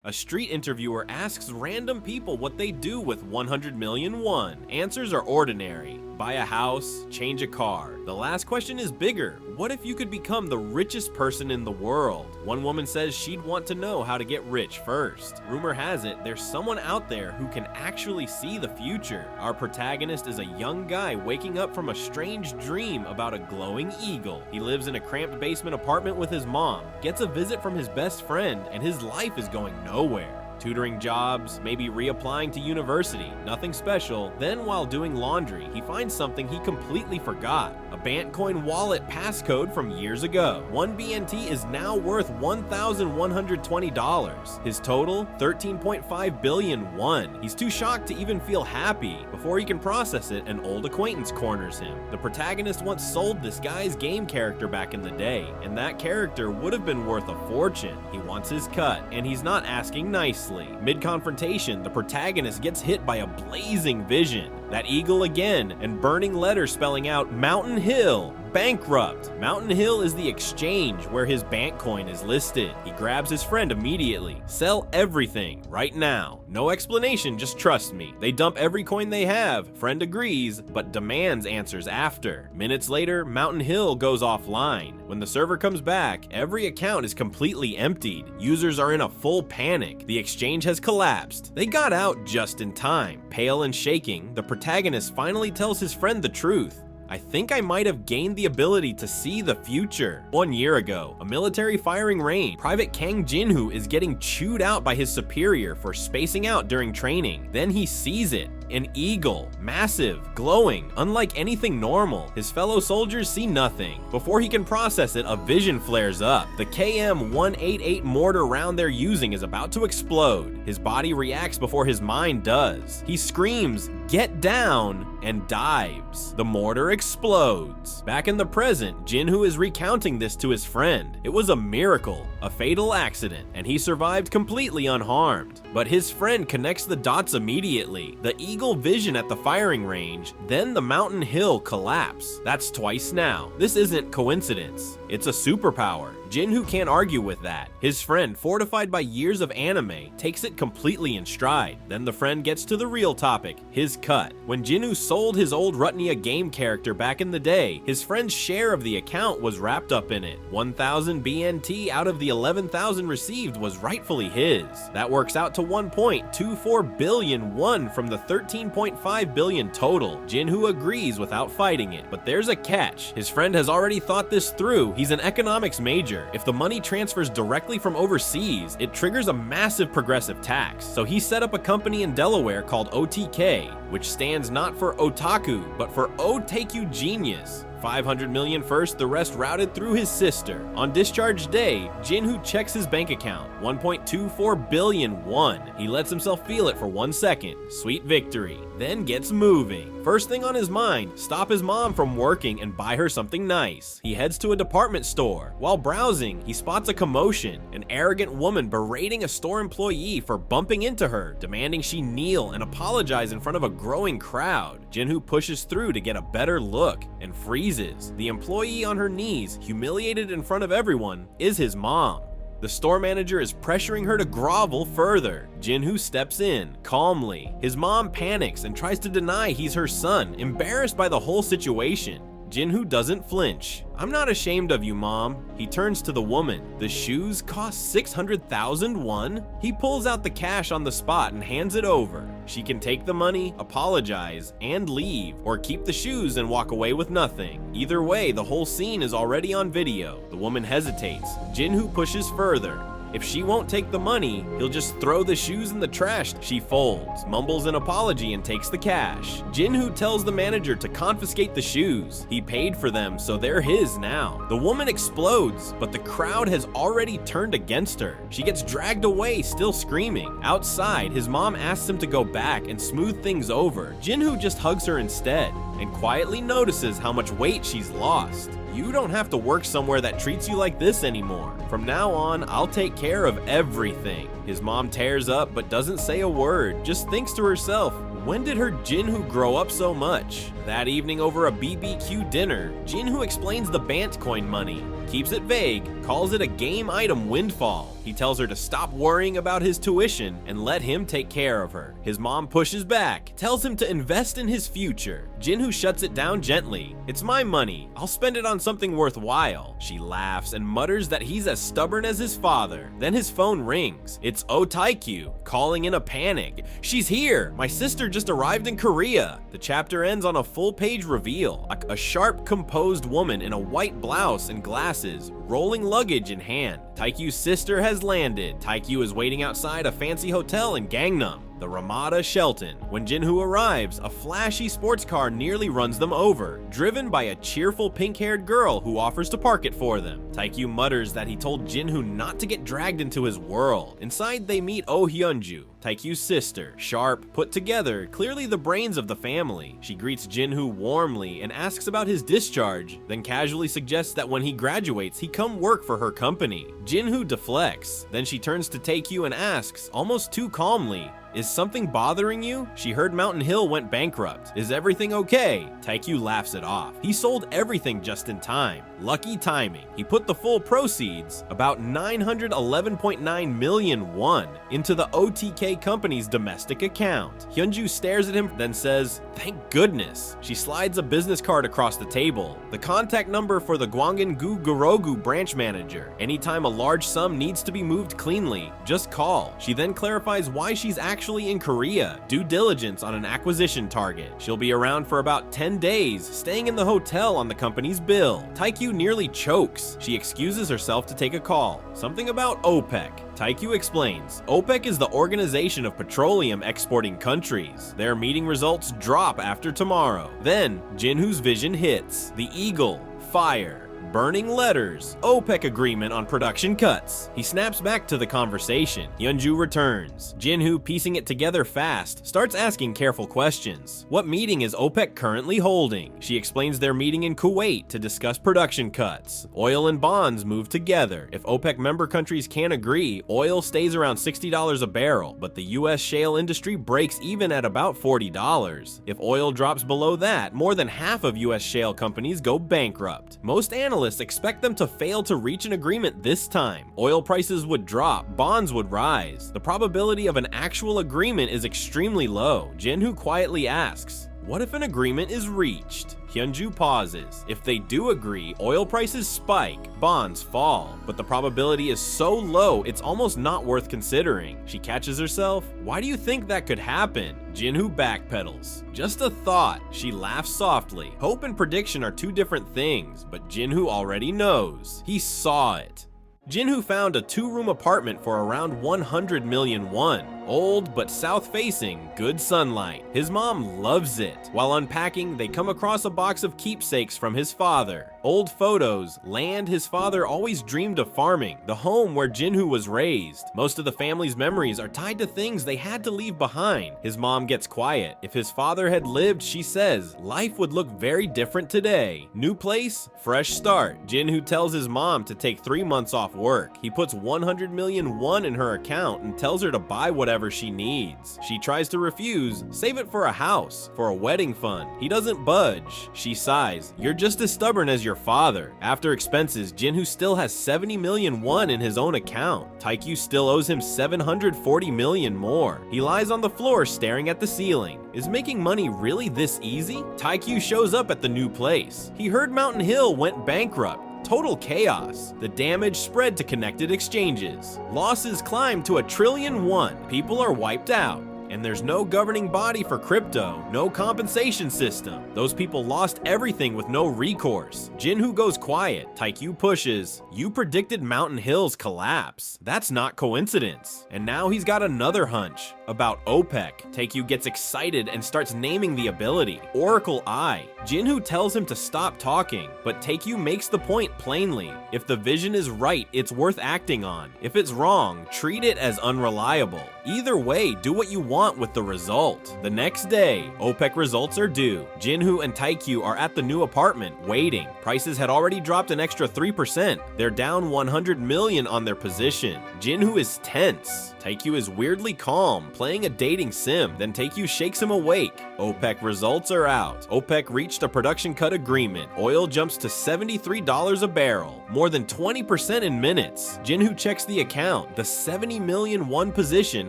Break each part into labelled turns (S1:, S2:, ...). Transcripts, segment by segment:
S1: A street interviewer asks random people what they do with 100 million won. Answers are ordinary. Buy a house, change a car. The last question is bigger. What if you could become the richest person in the world? One woman says she'd want to know how to get rich first. Rumor has it there's someone out there who can actually see the future. Our protagonist is a young guy waking up from a strange dream about a glowing eagle. He lives in a cramped basement apartment with his mom, gets a visit from his best friend, and his life is going nowhere. Tutoring jobs, maybe reapplying to university, nothing special. Then while doing laundry, he finds something he completely forgot. A Bantcoin wallet passcode from years ago. 1 BNT is now worth $1,120. His total, 13.5 billion won. He's too shocked to even feel happy. Before he can process it, an old acquaintance corners him. The protagonist once sold this guy's game character back in the day, and that character would have been worth a fortune. He wants his cut, and he's not asking nicely. Mid-confrontation, the protagonist gets hit by a blazing vision. That eagle again, and burning letters spelling out Mountain Hill, bankrupt. Mountain Hill is the exchange where his Bantcoin is listed. He grabs his friend immediately. Sell everything, right now. No explanation, just trust me. They dump every coin they have. Friend agrees, but demands answers after. Minutes later, Mountain Hill goes offline. When the server comes back, every account is completely emptied. Users are in a full panic. The exchange has collapsed. They got out just in time. Pale and shaking, the protagonist finally tells his friend the truth. I think I might have gained the ability to see the future. 1 year ago, a military firing range, Private Kang Jinhoo is getting chewed out by his superior for spacing out during training. Then he sees it. An eagle, massive, glowing, unlike anything normal. His fellow soldiers see nothing. Before he can process it, a vision flares up. The KM-188 mortar round they're using is about to explode. His body reacts before his mind does. He screams, "Get down!" and dives. The mortar explodes. Back in the present, Jinhoo is recounting this to his friend. It was a miracle, a fatal accident, and he survived completely unharmed. But his friend connects the dots immediately. The eagle vision at the firing range, then the Mountain Hill collapse. That's twice now. This isn't coincidence. It's a superpower. Jinhoo can't argue with that. His friend, fortified by years of anime, takes it completely in stride. Then the friend gets to the real topic, his cut. When Jinhoo sold his old Rutnia game character back in the day, his friend's share of the account was wrapped up in it. 1,000 BNT out of the 11,000 received was rightfully his. That works out to 1.24 billion won from the 13.5 billion total. Jinhoo agrees without fighting it, but there's a catch. His friend has already thought this through. He's an economics major. If the money transfers directly from overseas, it triggers a massive progressive tax. So he set up a company in Delaware called OTK, which stands not for otaku, but for Otaku Genius. 500 million first, the rest routed through his sister. On discharge day, Jinhoo checks his bank account. 1.24 billion won. He lets himself feel it for 1 second. Sweet victory. Then gets moving. First thing on his mind, stop his mom from working and buy her something nice. He heads to a department store. While browsing, he spots a commotion. An arrogant woman berating a store employee for bumping into her, demanding she kneel and apologize in front of a growing crowd. Jinhoo pushes through to get a better look and freezes. The employee on her knees, humiliated in front of everyone, is his mom. The store manager is pressuring her to grovel further. Jinhoo steps in, calmly. His mom panics and tries to deny he's her son, embarrassed by the whole situation. Jinhoo doesn't flinch. "I'm not ashamed of you, Mom." He turns to the woman. "The shoes cost 600,000 won?" He pulls out the cash on the spot and hands it over. She can take the money, apologize, and leave, or keep the shoes and walk away with nothing. Either way, the whole scene is already on video. The woman hesitates. Jinhoo pushes further. If she won't take the money, he'll just throw the shoes in the trash. She folds, mumbles an apology, and takes the cash. Jinhoo tells the manager to confiscate the shoes. He paid for them, so they're his now. The woman explodes, but the crowd has already turned against her. She gets dragged away, still screaming. Outside, his mom asks him to go back and smooth things over. Jinhoo just hugs her instead, and quietly notices how much weight she's lost. "You don't have to work somewhere that treats you like this anymore. From now on, I'll take care of everything." His mom tears up but doesn't say a word, just thinks to herself, when did her Jinhoo grow up so much? That evening over a BBQ dinner, Jinhoo explains the Bantcoin money. keeps it vague, calls it a game item windfall. He tells her to stop worrying about his tuition and let him take care of her. His mom pushes back, tells him to invest in his future. Jinhoo shuts it down gently. "It's my money. I'll spend it on something worthwhile." She laughs and mutters that he's as stubborn as his father. Then his phone rings. It's Oh Taekyu, calling in a panic. "She's here! My sister just arrived in Korea!" The chapter ends on a full-page reveal. A sharp, composed woman in a white blouse and glasses, rolling luggage in hand. Taekyu's sister has landed. Taekyu is waiting outside a fancy hotel in Gangnam, the Ramada Shelton. When Jinhoo arrives, a flashy sports car nearly runs them over, driven by a cheerful pink-haired girl who offers to park it for them. Taekyu mutters that he told Jinhoo not to get dragged into his world. Inside, they meet Oh Hyunju, Taekyu's sister, sharp, put together, clearly the brains of the family. She greets Jinhoo warmly and asks about his discharge, then casually suggests that when he graduates, he come work for her company. Jinhoo deflects. Then she turns to Taekyu and asks, almost too calmly, "Is something bothering you? She heard Mountain Hill went bankrupt. Is everything okay?" Taekyu laughs it off. He sold everything just in time. Lucky timing. He put the full proceeds, about 911.9 million won, into the OTK company's domestic account. Hyunju stares at him, then says, "Thank goodness." She slides a business card across the table. The contact number for the Gwangan-gu Gorogu branch manager. Anytime a large sum needs to be moved cleanly, just call. She then clarifies why she's actually in Korea. Due diligence on an acquisition target. She'll be around for about 10 days, staying in the hotel on the company's bill. Taekyu nearly chokes. She excuses herself to take a call. Something about OPEC. Taekyu explains, OPEC is the Organization of Petroleum Exporting Countries. Their meeting results drop after tomorrow. Then, Jinhoo's vision hits. The eagle, fire, burning letters, OPEC agreement on production cuts. He snaps back to the conversation. Hyunju returns. Jinhoo, piecing it together fast, starts asking careful questions. What meeting is OPEC currently holding? She explains their meeting in Kuwait to discuss production cuts. Oil and bonds move together. If OPEC member countries can't agree, oil stays around $60 a barrel, but the US shale industry breaks even at about $40. If oil drops below that, more than half of US shale companies go bankrupt. Most analysts expect them to fail to reach an agreement this time. Oil prices would drop, bonds would rise. The probability of an actual agreement is extremely low. Jinhoo quietly asks, what if an agreement is reached? Hyunju pauses. If they do agree, oil prices spike, bonds fall, but the probability is so low it's almost not worth considering. She catches herself. Why do you think that could happen? Jinhoo backpedals. Just a thought. She laughs softly. Hope and prediction are two different things, but Jinhoo already knows. He saw it. Jinhoo found a 2-room apartment for around 100 million won. Old but south-facing, good sunlight. His mom loves it. While unpacking, they come across a box of keepsakes from his father. Old photos, land his father always dreamed of farming, the home where Jinhoo was raised. Most of the family's memories are tied to things they had to leave behind. His mom gets quiet. If his father had lived, she says, life would look very different today. New place, fresh start. Jinhoo tells his mom to take 3 months off work. He puts 100 million won in her account and tells her to buy whatever she needs. She tries to refuse, save it for a house, for a wedding fund. He doesn't budge. She sighs, you're just as stubborn as your father. After expenses, Jinhoo still has 70 million won in his own account. Taekyu still owes him 740 million more. He lies on the floor staring at the ceiling. Is making money really this easy? Taekyu shows up at the new place. He heard Mountain Hill went bankrupt. Total chaos. The damage spread to connected exchanges. Losses climbed to 1 trillion won. People are wiped out. And there's no governing body for crypto, no compensation system. Those people lost everything with no recourse. Jinhoo goes quiet. Taekyu pushes. You predicted Mountain Hill's collapse. That's not coincidence. And now he's got another hunch about OPEC. Taekyu gets excited and starts naming the ability. Oracle Eye. Jinhoo tells him to stop talking, but Taekyu makes the point plainly. If the vision is right, it's worth acting on. If it's wrong, treat it as unreliable. Either way, do what you want with the result. The next day, OPEC results are due. Jinhoo and Taekyu are at the new apartment, waiting. Prices had already dropped an extra 3%. They're down 100 million on their position. Jinhoo is tense. Taekyu is weirdly calm, playing a dating sim, then Taekyu shakes him awake. OPEC results are out. OPEC reached a production cut agreement. Oil jumps to $73 a barrel, more than 20% in minutes. Jinhoo checks the account. The 70 million won position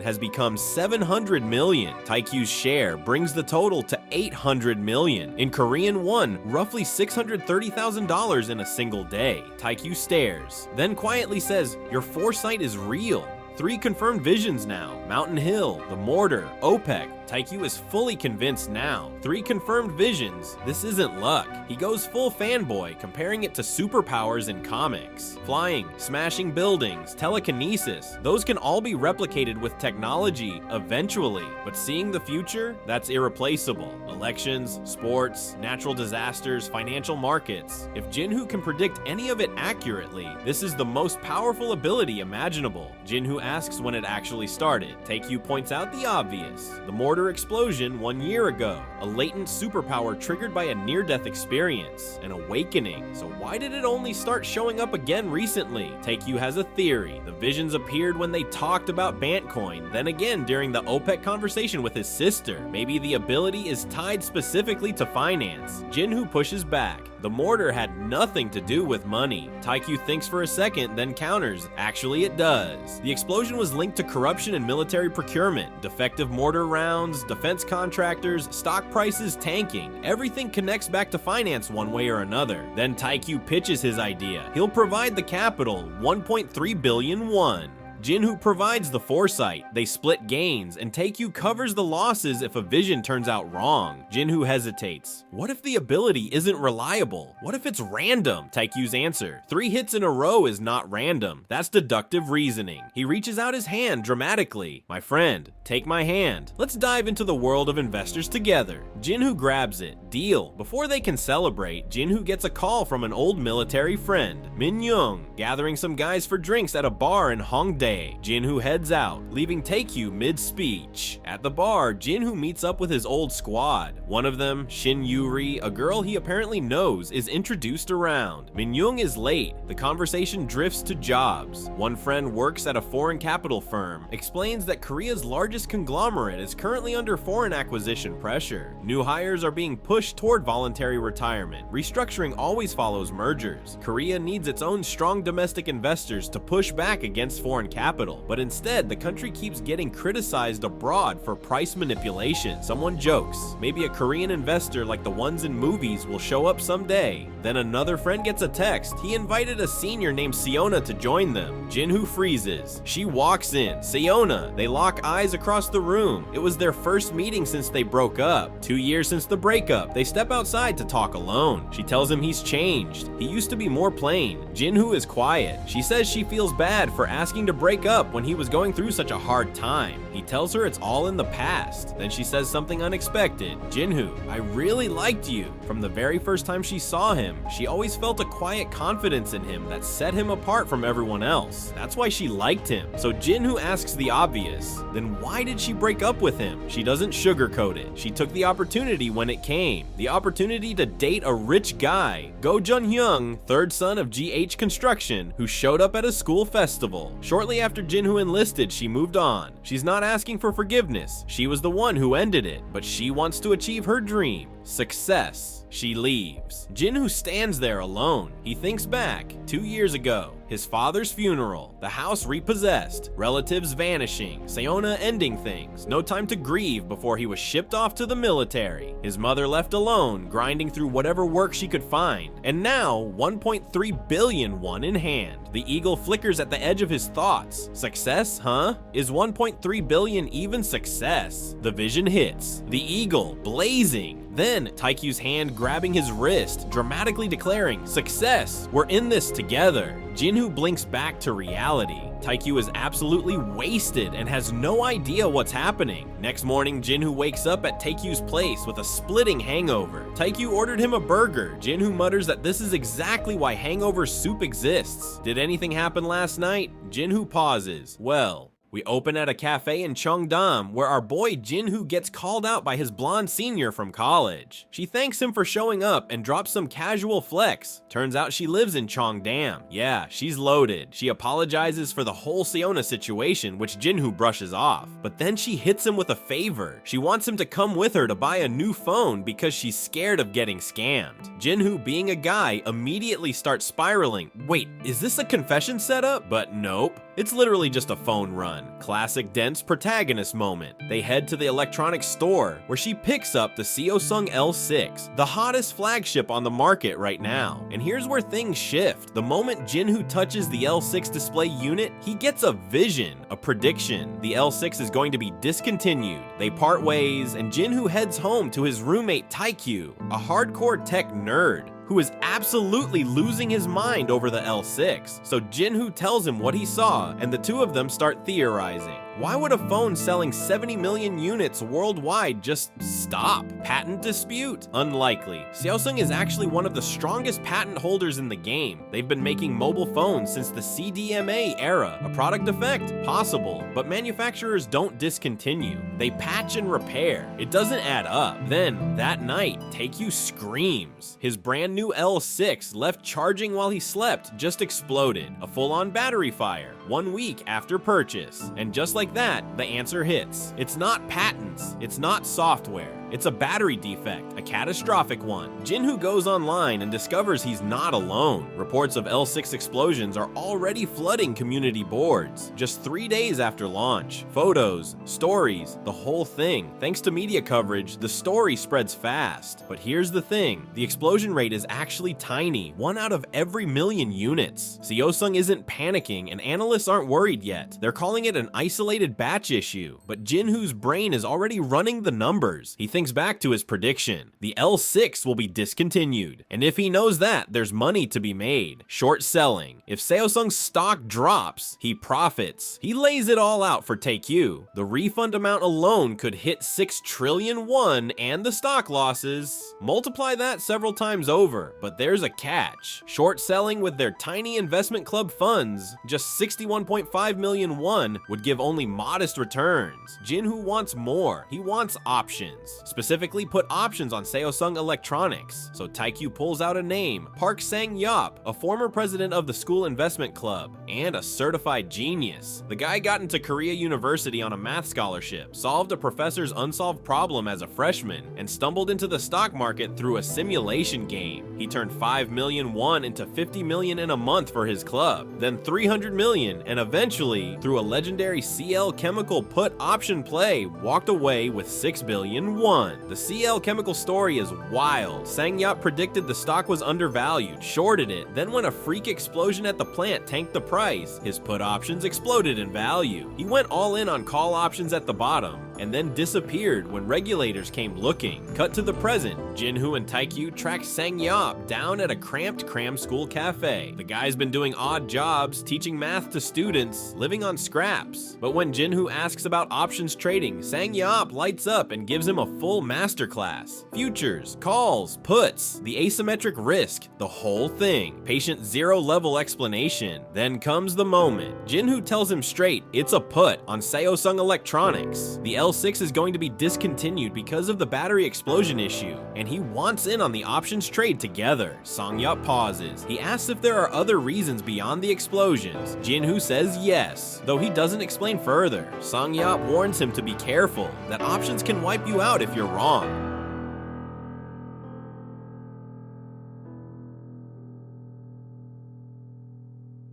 S1: has become 700 million. Taekyu's share brings the total to 800 million. In Korean won, roughly $630,000 in a single day. Taekyu stares, then quietly says, "Your foresight is real." 3 confirmed visions now. Mountain Hill, the mortar, OPEC. Taekyu is fully convinced now. 3 confirmed visions. This isn't luck. He goes full fanboy, comparing it to superpowers in comics. Flying, smashing buildings, telekinesis. Those can all be replicated with technology eventually. But seeing the future, that's irreplaceable. Elections, sports, natural disasters, financial markets. If Jinhoo can predict any of it accurately, this is the most powerful ability imaginable. Jinhoo asks when it actually started. Taekyu points out the obvious. The mortar explosion 1 year ago. A latent superpower triggered by a near-death experience. An awakening. So why did it only start showing up again recently? Taekyu has a theory. The visions appeared when they talked about Bantcoin, then again during the OPEC conversation with his sister. Maybe the ability is tied specifically to finance. Jinhoo pushes back. The mortar had nothing to do with money. Taekyu thinks for a second, then counters. Actually, it does. The explosion was linked to corruption in military procurement, defective mortar rounds, defense contractors, stock prices tanking. Everything connects back to finance one way or another. Then Taekyu pitches his idea. He'll provide the capital, 1.3 billion won. Jinhoo provides the foresight, they split gains, and Taekyu covers the losses if a vision turns out wrong. Jinhoo hesitates. What if the ability isn't reliable? What if it's random? Taekyu's answer. 3 hits in a row is not random. That's deductive reasoning. He reaches out his hand dramatically. My friend, take my hand. Let's dive into the world of investors together. Jinhoo grabs it. Deal. Before they can celebrate, Jinhoo gets a call from an old military friend, Min Young, gathering some guys for drinks at a bar in Hongdae. Jinhoo heads out, leaving Taekyu mid-speech. At the bar, Jinhoo meets up with his old squad. One of them, Shin Yuri, a girl he apparently knows, is introduced around. Min Young is late. The conversation drifts to jobs. One friend works at a foreign capital firm, explains that Korea's largest conglomerate is currently under foreign acquisition pressure. New hires are being pushed toward voluntary retirement. Restructuring always follows mergers. Korea needs its own strong domestic investors to push back against foreign capital, but instead the country keeps getting criticized abroad for price manipulation. Someone jokes, maybe a Korean investor like the ones in movies will show up someday. Then another friend gets a text. He invited a senior named Seona to join them. Jinhoo freezes. She walks in. Seona. They lock eyes across the room. It was their first meeting since they broke up. 2 years since the breakup. They step outside to talk alone. She tells him he's changed. He used to be more plain. Jinhoo is quiet. She says she feels bad for asking to break up when he was going through such a hard time. He tells her it's all in the past. Then she says something unexpected. Jinhoo, I really liked you. From the very first time she saw him, she always felt a quiet confidence in him that set him apart from everyone else. That's why she liked him. So Jinhoo asks the obvious. Then why did she break up with him? She doesn't sugarcoat it. She took the opportunity when it came. The opportunity to date a rich guy. Go Jun-hyung, third son of GH Construction, who showed up at a school festival. Shortly after Jinhoo enlisted, she moved on. She's not asking for forgiveness. She was the one who ended it, but she wants to achieve her dream. Success. She leaves. Jinhoo stands there alone. He thinks back, 2 years ago. His father's funeral, the house repossessed, relatives vanishing, Seona ending things, no time to grieve before he was shipped off to the military. His mother left alone, grinding through whatever work she could find. And now, 1.3 billion won in hand. The eagle flickers at the edge of his thoughts. Success, huh? Is 1.3 billion even success? The vision hits. The eagle, blazing. Then, Taekyu's hand grabbing his wrist, dramatically declaring, "Success! We're in this together!" Jinhoo blinks back to reality. Taekyu is absolutely wasted and has no idea what's happening. Next morning, Jinhoo wakes up at Taekyu's place with a splitting hangover. Taekyu ordered him a burger. Jinhoo mutters that this is exactly why hangover soup exists. Did anything happen last night? Jinhoo pauses. Well, We open at a cafe in Cheongdam, where our boy Jinhoo gets called out by his blonde senior from college. She thanks him for showing up and drops some casual flex. Turns out she lives in Cheongdam. Yeah, she's loaded. She apologizes for the whole Seona situation, which Jinhoo brushes off. But then she hits him with a favor. She wants him to come with her to buy a new phone because she's scared of getting scammed. Jinhoo, being a guy, immediately starts spiraling. Wait, is this a confession setup? But nope. It's literally just a phone run. Classic dense protagonist moment. They head to the electronics store, where she picks up the Seosung L6, the hottest flagship on the market right now. And here's where things shift. The moment Jinhoo touches the L6 display unit, he gets a vision, a prediction. The L6 is going to be discontinued. They part ways, and Jinhoo heads home to his roommate Taekyu, a hardcore tech nerd who is absolutely losing his mind over the L6. So Jinhoo tells him what he saw, and the two of them start theorizing. Why would a phone selling 70 million units worldwide just stop? Patent dispute? Unlikely. Seosung is actually one of the strongest patent holders in the game. They've been making mobile phones since the CDMA era. A product defect? Possible. But manufacturers don't discontinue. They patch and repair. It doesn't add up. Then, that night, Taekyu screams. His brand new L6, left charging while he slept, just exploded. A full-on battery fire. 1 week after purchase. And just like that, the answer hits. It's not patents, it's not software. It's a battery defect, a catastrophic one. Jinhoo goes online and discovers he's not alone. Reports of L6 explosions are already flooding community boards. Just 3 days after launch. Photos, stories, the whole thing. Thanks to media coverage, the story spreads fast. But here's the thing, the explosion rate is actually tiny, 1 out of every million units. Seosung isn't panicking and analysts aren't worried yet. They're calling it an isolated batch issue. But Jinhoo's brain is already running the numbers. He thinks back to his prediction. The L6 will be discontinued. And if he knows that, there's money to be made. Short selling. If Seosung's stock drops, he profits. He lays it all out for Taekyu. The refund amount alone could hit 6 trillion won, and the stock losses. Multiply that several times over, but there's a catch. Short selling with their tiny investment club funds, just 61.5 million won, would give only modest returns. Jinhoo wants more. He wants options. Specifically put options on Seosung Electronics. So Taekyu pulls out a name, Park Sang-yeop, a former president of the school investment club, and a certified genius. The guy got into Korea University on a math scholarship, solved a professor's unsolved problem as a freshman, and stumbled into the stock market through a simulation game. He turned 5 million won into 50 million in a month for his club, then 300 million, and eventually, through a legendary CL Chemical put option play, walked away with 6 billion won. The CL Chemical story is wild. Sang-yeop predicted the stock was undervalued, shorted it, then when a freak explosion at the plant tanked the price, his put options exploded in value. He went all in on call options at the bottom, and then disappeared when regulators came looking. Cut to the present, Jinhoo and Taekyu track Sang-yeop down at a cramped cram school cafe. The guy's been doing odd jobs, teaching math to students, living on scraps. But when Jinhoo asks about options trading, Sang-yeop lights up and gives him a full masterclass. Futures, calls, puts, the asymmetric risk, the whole thing. Patient zero level explanation. Then comes the moment. Jinhoo tells him straight, it's a put on Seosung Electronics. The L6 is going to be discontinued because of the battery explosion issue, and he wants in on the options trade together. Sang-yeop pauses. He asks if there are other reasons beyond the explosions. Jinhoo says yes, though he doesn't explain further. Sang-yeop warns him to be careful, that options can wipe you out if you're wrong.